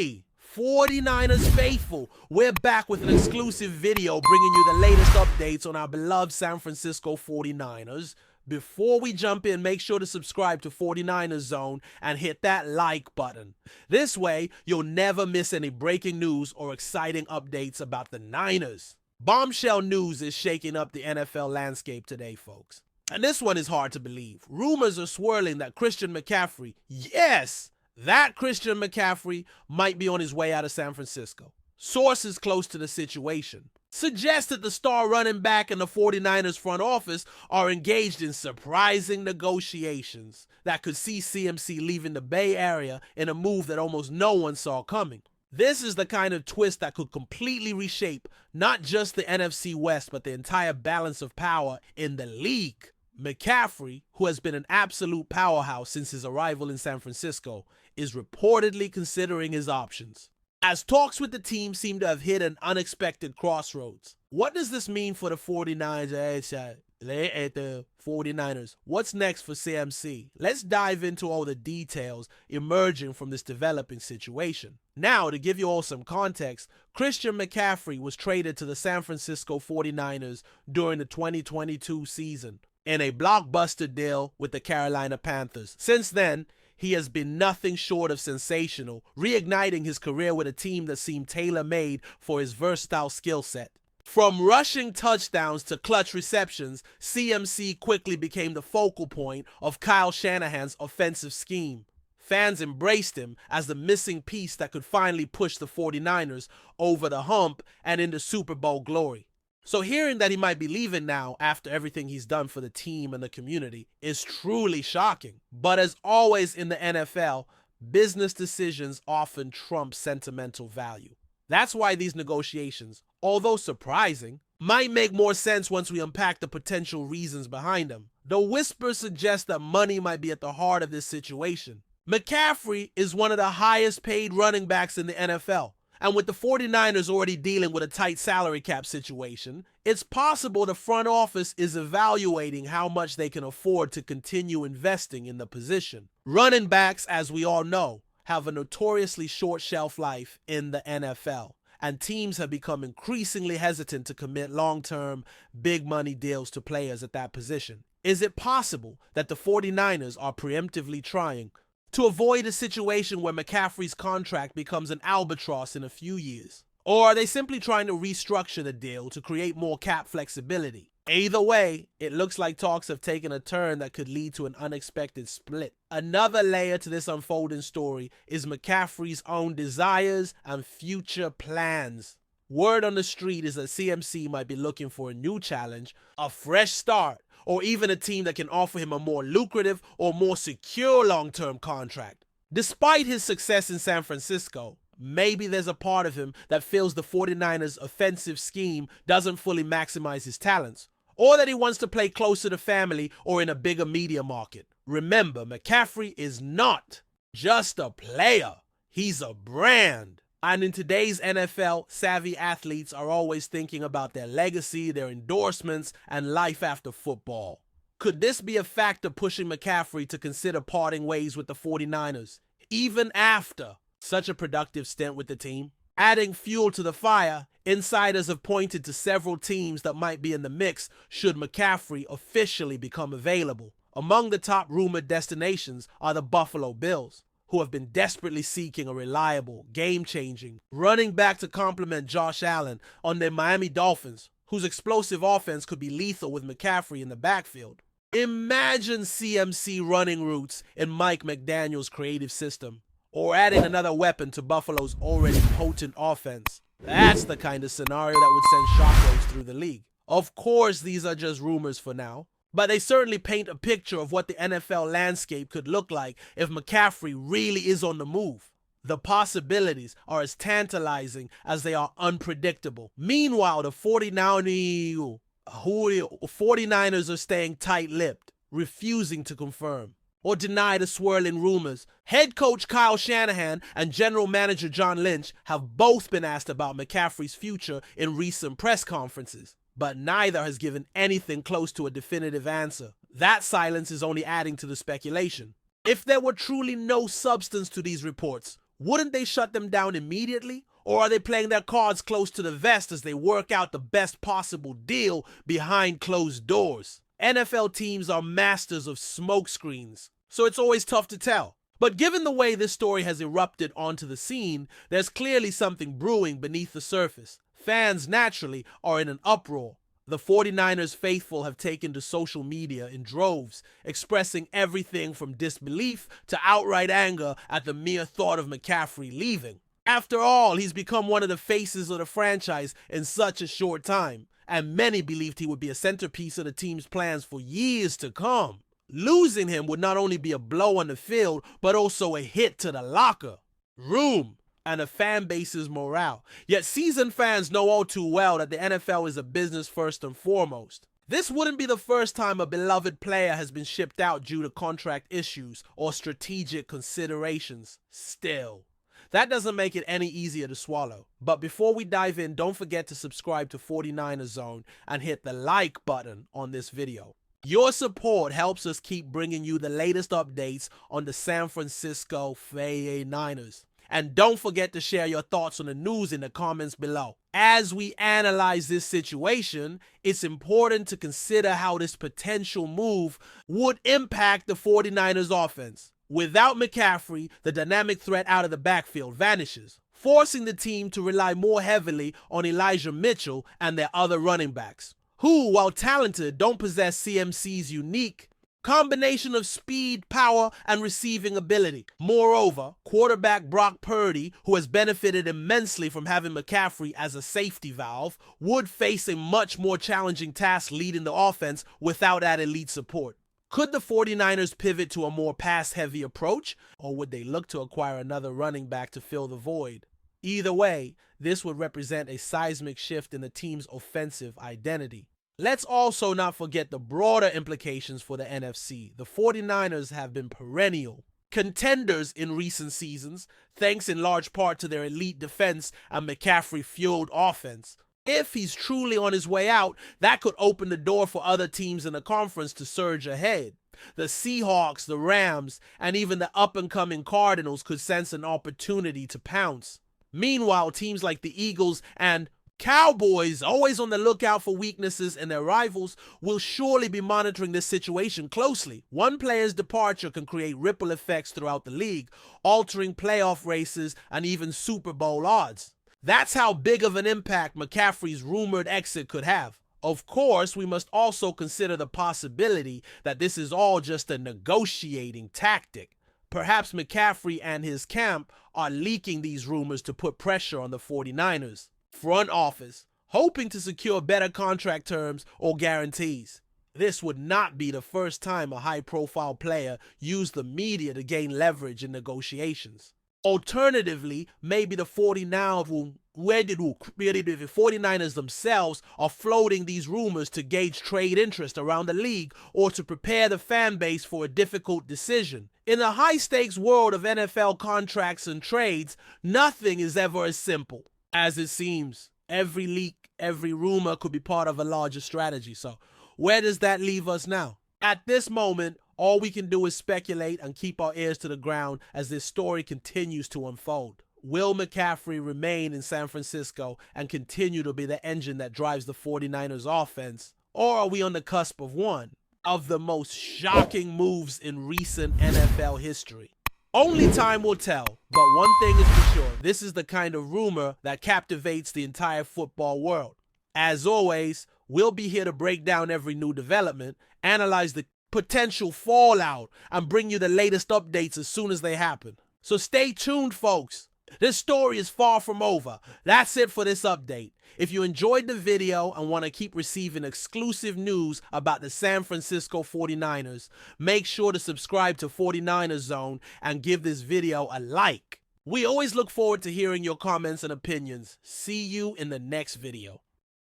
Hey, 49ers faithful, we're back with an exclusive video bringing you the latest updates on our beloved San Francisco 49ers. Before we jump in, make sure to subscribe to 49ers Zone and hit that like button. This way, you'll never miss any breaking news or exciting updates about the Niners. Bombshell news is shaking up the NFL landscape today, folks. And this one is hard to believe. Rumors are swirling that Christian McCaffrey, yes, that Christian McCaffrey might be on his way out of San Francisco. Sources close to the situation suggest that the star running back and the 49ers front office are engaged in surprising negotiations that could see CMC leaving the Bay Area in a move that almost no one saw coming. This is the kind of twist that could completely reshape not just the NFC West, but the entire balance of power in the league. McCaffrey, who has been an absolute powerhouse since his arrival in San Francisco, is reportedly considering his options, as talks with the team seem to have hit an unexpected crossroads. What does this mean for the 49ers? What's next for CMC? Let's dive into all the details emerging from this developing situation. Now, to give you all some context, Christian McCaffrey was traded to the San Francisco 49ers during the 2022 season in a blockbuster deal with the Carolina Panthers. Since then, he has been nothing short of sensational, reigniting his career with a team that seemed tailor-made for his versatile skill set. From rushing touchdowns to clutch receptions, CMC quickly became the focal point of Kyle Shanahan's offensive scheme. Fans embraced him as the missing piece that could finally push the 49ers over the hump and into Super Bowl glory. So hearing that he might be leaving now after everything he's done for the team and the community is truly shocking. But as always in the NFL, business decisions often trump sentimental value. That's why these negotiations, although surprising, might make more sense once we unpack the potential reasons behind them. The whispers suggest that money might be at the heart of this situation. McCaffrey is one of the highest paid running backs in the NFL. And with the 49ers already dealing with a tight salary cap situation, it's possible the front office is evaluating how much they can afford to continue investing in the position. Running backs, as we all know, have a notoriously short shelf life in the NFL, and teams have become increasingly hesitant to commit long-term, big-money deals to players at that position. Is it possible that the 49ers are preemptively trying to avoid a situation where McCaffrey's contract becomes an albatross in a few years? Or are they simply trying to restructure the deal to create more cap flexibility? Either way, it looks like talks have taken a turn that could lead to an unexpected split. Another layer to this unfolding story is McCaffrey's own desires and future plans. Word on the street is that CMC might be looking for a new challenge, a fresh start, or even a team that can offer him a more lucrative or more secure long-term contract. Despite his success in San Francisco, maybe there's a part of him that feels the 49ers' offensive scheme doesn't fully maximize his talents, or that he wants to play closer to family or in a bigger media market. Remember, McCaffrey is not just a player, he's a brand. And in today's NFL, savvy athletes are always thinking about their legacy, their endorsements, and life after football. Could this be a factor pushing McCaffrey to consider parting ways with the 49ers, even after such a productive stint with the team? Adding fuel to the fire, insiders have pointed to several teams that might be in the mix should McCaffrey officially become available. Among the top rumored destinations are the Buffalo Bills, who have been desperately seeking a reliable, game-changing running back to complement Josh Allen, on their Miami Dolphins, whose explosive offense could be lethal with McCaffrey in the backfield. Imagine CMC running routes in Mike McDaniel's creative system, or adding another weapon to Buffalo's already potent offense. That's the kind of scenario that would send shockwaves through the league. Of course, these are just rumors for now, but they certainly paint a picture of what the NFL landscape could look like if McCaffrey really is on the move. The possibilities are as tantalizing as they are unpredictable. Meanwhile, the 49ers are staying tight-lipped, refusing to confirm or deny the swirling rumors. Head coach Kyle Shanahan and general manager John Lynch have both been asked about McCaffrey's future in recent press conferences, but neither has given anything close to a definitive answer. That silence is only adding to the speculation. If there were truly no substance to these reports, Wouldn't they shut them down immediately? Or are they playing their cards close to the vest as they work out the best possible deal behind closed doors? NFL teams are masters of smokescreens, so it's always tough to tell. But given the way this story has erupted onto the scene, there's clearly something brewing beneath the surface. Fans, naturally, are in an uproar. The 49ers faithful have taken to social media in droves, expressing everything from disbelief to outright anger at the mere thought of McCaffrey leaving. After all, he's become one of the faces of the franchise in such a short time, and many believed he would be a centerpiece of the team's plans for years to come. Losing him would not only be a blow on the field, but also a hit to the locker room and a fan base's morale. Yet seasoned fans know all too well that the NFL is a business first and foremost. This wouldn't be the first time a beloved player has been shipped out due to contract issues or strategic considerations. Still, that doesn't make it any easier to swallow. But before we dive in, don't forget to subscribe to 49ers Zone and hit the like button on this video. Your support helps us keep bringing you the latest updates on the San Francisco 49ers. And don't forget to share your thoughts on the news in the comments below. As we analyze this situation, it's important to consider how this potential move would impact the 49ers offense. Without McCaffrey, the dynamic threat out of the backfield vanishes, forcing the team to rely more heavily on Elijah Mitchell and their other running backs, who, while talented, don't possess CMC's unique combination of speed, power, and receiving ability. Moreover, quarterback Brock Purdy, who has benefited immensely from having McCaffrey as a safety valve, would face a much more challenging task leading the offense without that elite support. Could the 49ers pivot to a more pass-heavy approach, or would they look to acquire another running back to fill the void? Either way, this would represent a seismic shift in the team's offensive identity. Let's also not forget the broader implications for the NFC. The 49ers have been perennial contenders in recent seasons, thanks in large part to their elite defense and McCaffrey-fueled offense. If he's truly on his way out, that could open the door for other teams in the conference to surge ahead. The Seahawks, the Rams, and even the up-and-coming Cardinals could sense an opportunity to pounce. Meanwhile, teams like the Eagles and Cowboys, always on the lookout for weaknesses in their rivals, will surely be monitoring this situation closely. One player's departure can create ripple effects throughout the league, altering playoff races and even Super Bowl odds. That's how big of an impact McCaffrey's rumored exit could have. Of course, we must also consider the possibility that this is all just a negotiating tactic. Perhaps McCaffrey and his camp are leaking these rumors to put pressure on the 49ers front office, hoping to secure better contract terms or guarantees. This would not be the first time a high-profile player used the media to gain leverage in negotiations. Alternatively, maybe the 49ers themselves are floating these rumors to gauge trade interest around the league or to prepare the fan base for a difficult decision. In the high-stakes world of NFL contracts and trades, nothing is ever as simple as it seems. Every leak, every rumor could be part of a larger strategy. So where does that leave us now? At this moment, all we can do is speculate and keep our ears to the ground as this story continues to unfold. Will McCaffrey remain in San Francisco and continue to be the engine that drives the 49ers offense? Or are we on the cusp of one of the most shocking moves in recent NFL history? Only time will tell, but one thing is for sure, this is the kind of rumor that captivates the entire football world. As always, we'll be here to break down every new development, analyze the potential fallout, and bring you the latest updates as soon as they happen. So stay tuned, folks. This story is far from over. That's it for this update. If you enjoyed the video and want to keep receiving exclusive news about the San Francisco 49ers, make sure to subscribe to 49ers Zone and give this video a like. We always look forward to hearing your comments and opinions. See you in the next video.